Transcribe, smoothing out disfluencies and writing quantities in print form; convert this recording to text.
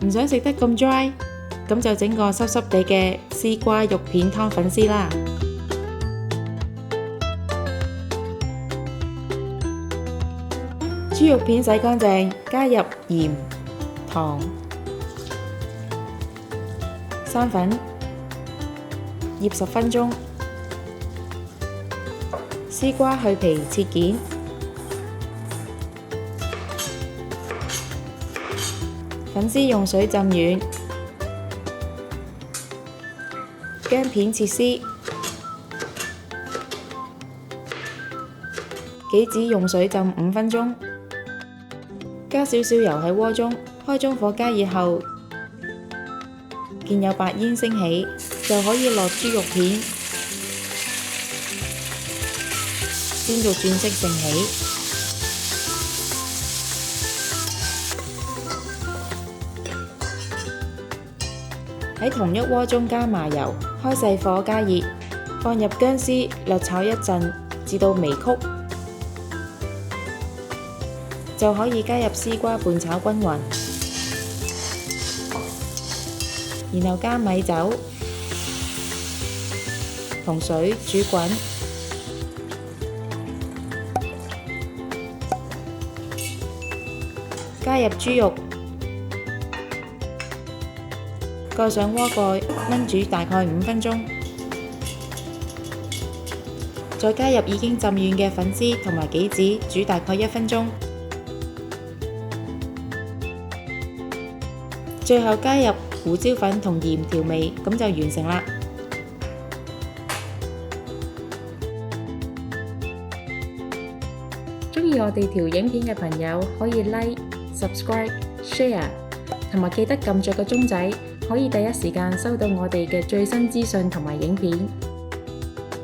唔想食得咁 dry，咁就整個濕濕地嘅絲瓜肉片湯粉絲啦。豬肉片洗乾淨，加入鹽、糖、生粉，醃10分鐘。絲瓜去皮切件，粉絲用水浸軟，薑片切絲，杞子用水浸5分鐘，加少少油喺鍋中，開中火加熱後，見有白煙升起，就可以落豬肉片，煎到轉色盛起。喺同一鍋中加麻油，開細火加熱，放入薑絲，略炒一陣至到微曲，就可以加入絲瓜拌炒均勻，然後加米酒同水煮滾，加入豬肉，蓋上鍋蓋，燜煮大概5分鐘，再加入已經浸軟嘅粉絲同埋杞子，煮大概1分鐘，最後加入胡椒粉同鹽調味，咁就完成啦。鍾意我哋條影片嘅朋友可以 like、subscribe、share， 同埋記得撳着個鐘仔，可以第一時間收到我哋嘅最新資訊同埋影片。